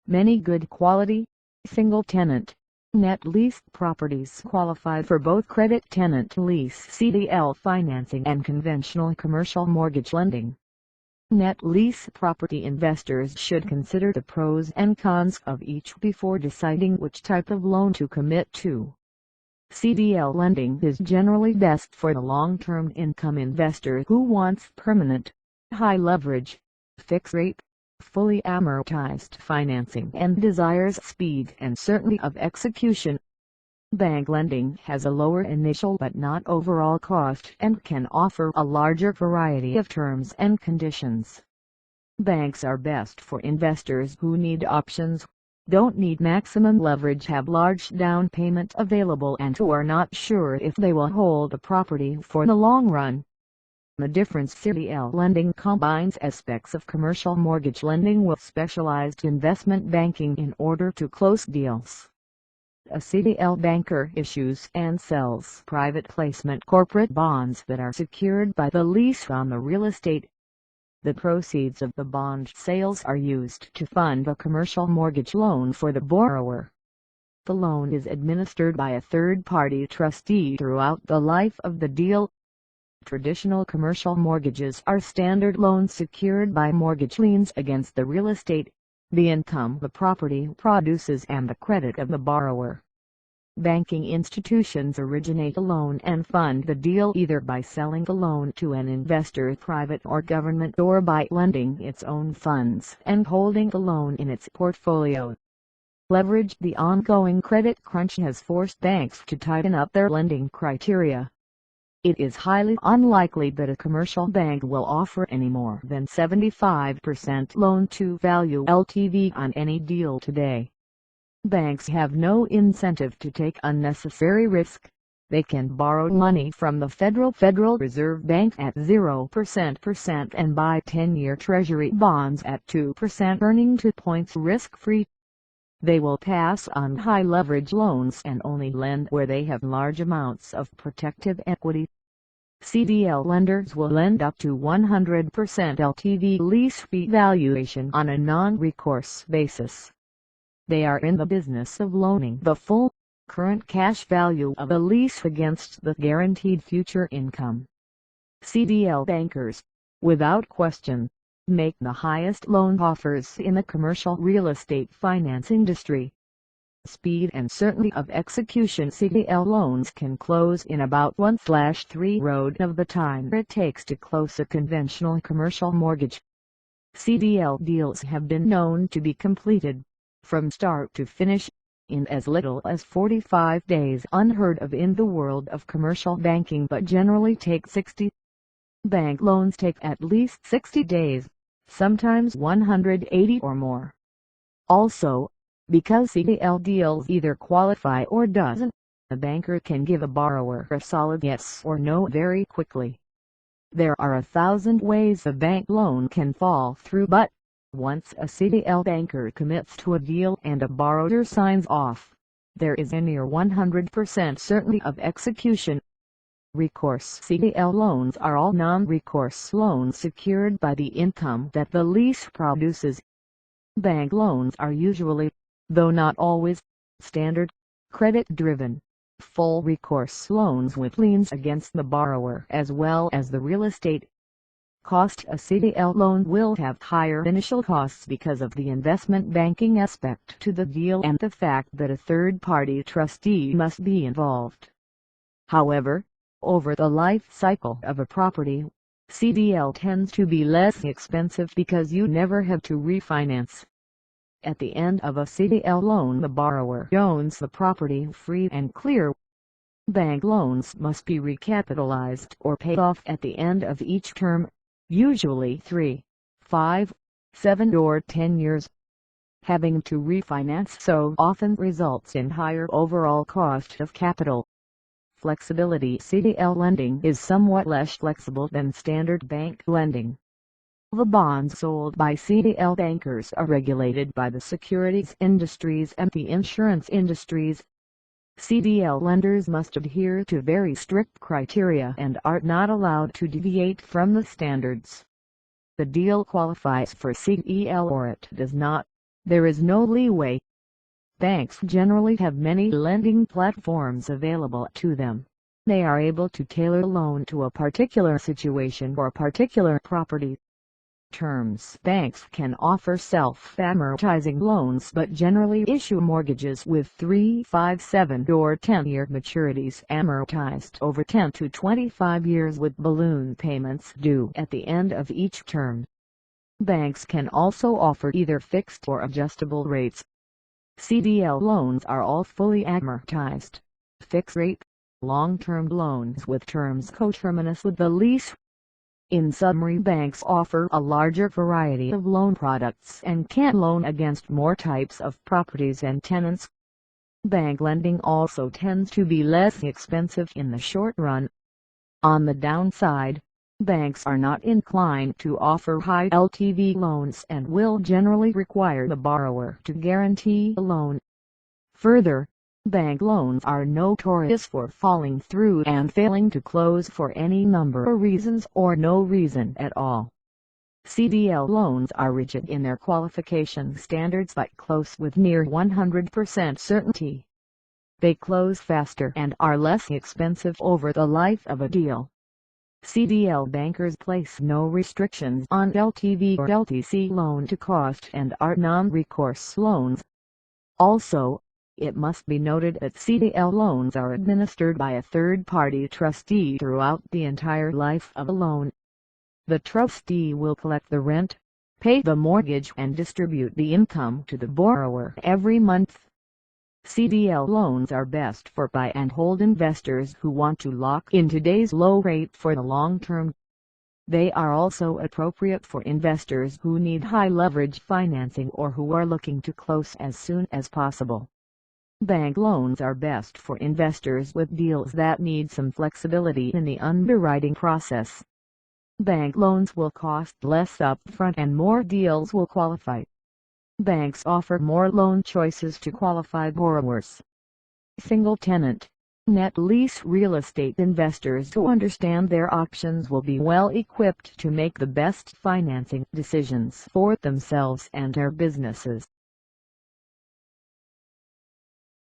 Many good quality, single-tenant, net lease properties qualify for both credit tenant lease CTL financing and conventional commercial mortgage lending. Net lease property investors should consider the pros and cons of each before deciding which type of loan to commit to. CTL lending is generally best for the long-term income investor who wants permanent, high-leverage, fixed-rate, fully amortized financing and desires speed and certainty of execution. Bank lending has a lower initial but not overall cost and can offer a larger variety of terms and conditions. Banks are best for investors who need options, don't need maximum leverage, have large down payment available, and who are not sure if they will hold a property for the long run. The Difference CTL lending combines aspects of commercial mortgage lending with specialized investment banking in order to close deals. A CTL banker issues and sells private placement corporate bonds that are secured by the lease on the real estate. The proceeds of the bond sales are used to fund a commercial mortgage loan for the borrower. The loan is administered by a third-party trustee throughout the life of the deal. Traditional commercial mortgages are standard loans secured by mortgage liens against the real estate, the income the property produces, and the credit of the borrower. Banking institutions originate a loan and fund the deal either by selling the loan to an investor, private or government, or by lending its own funds and holding the loan in its portfolio. Leverage. The ongoing credit crunch has forced banks to tighten up their lending criteria. It is highly unlikely that a commercial bank will offer any more than 75% loan-to-value (LTV) on any deal today. Banks have no incentive to take unnecessary risk. They can borrow money from the Federal Reserve Bank at 0% and buy 10-year Treasury bonds at 2%, earning 2 points risk-free. They will pass on high-leverage loans and only lend where they have large amounts of protective equity. CTL lenders will lend up to 100% LTV lease fee valuation on a non-recourse basis. They are in the business of loaning the full, current cash value of a lease against the guaranteed future income. CTL bankers, without question, make the highest loan offers in the commercial real estate finance industry. Speed and certainty of execution. CTL loans can close in about 1/3 of the time it takes to close a conventional commercial mortgage. CTL deals have been known to be completed, from start to finish, in as little as 45 days, unheard of in the world of commercial banking but generally take 60. Bank loans take at least 60 days, sometimes 180 or more. Also, because CTL deals either qualify or doesn't, a banker can give a borrower a solid yes or no very quickly. There are 1,000 ways a bank loan can fall through, but once a CTL banker commits to a deal and a borrower signs off, there is a near 100% certainty of execution. Recourse. CTL loans are all non-recourse loans secured by the income that the lease produces. Bank loans are usually, though not always, standard, credit-driven, full recourse loans with liens against the borrower as well as the real estate. Cost. A CTL loan will have higher initial costs because of the investment banking aspect to the deal and the fact that a third-party trustee must be involved. However, over the life cycle of a property, CTL tends to be less expensive because you never have to refinance. At the end of a CTL loan, the borrower owns the property free and clear. Bank loans must be recapitalized or paid off at the end of each term, usually 3, 5, 7 or 10 years. Having to refinance so often results in higher overall cost of capital. Flexibility. CTL lending is somewhat less flexible than standard bank lending. The bonds sold by CTL bankers are regulated by the securities industries and the insurance industries. CTL lenders must adhere to very strict criteria and are not allowed to deviate from the standards. The deal qualifies for CTL or it does not. there is no leeway. Banks generally have many lending platforms available to them. They are able to tailor a loan to a particular situation or particular property. Terms: banks can offer self-amortizing loans but generally issue mortgages with 3, 5, 7 or 10-year maturities amortized over 10 to 25 years with balloon payments due at the end of each term. Banks can also offer either fixed or adjustable rates. CTL loans are all fully amortized, fixed-rate, long-term loans with terms coterminous with the lease. In summary, banks offer a larger variety of loan products and can loan against more types of properties and tenants. Bank lending also tends to be less expensive in the short run. On the downside, banks are not inclined to offer high LTV loans and will generally require the borrower to guarantee a loan. Further, bank loans are notorious for falling through and failing to close for any number of reasons or no reason at all. CTL loans are rigid in their qualification standards but close with near 100% certainty. They close faster and are less expensive over the life of a deal. CTL bankers place no restrictions on LTV or LTC loan to cost and are non-recourse loans. Also, it must be noted that CTL loans are administered by a third-party trustee throughout the entire life of a loan. The trustee will collect the rent, pay the mortgage and distribute the income to the borrower every month. CTL loans are best for buy and hold investors who want to lock in today's low rate for the long term. They are also appropriate for investors who need high leverage financing or who are looking to close as soon as possible. Bank loans are best for investors with deals that need some flexibility in the underwriting process. Bank loans will cost less upfront and more deals will qualify. Banks offer more loan choices to qualified borrowers. Single-tenant, net lease real estate investors who understand their options will be well equipped to make the best financing decisions for themselves and their businesses.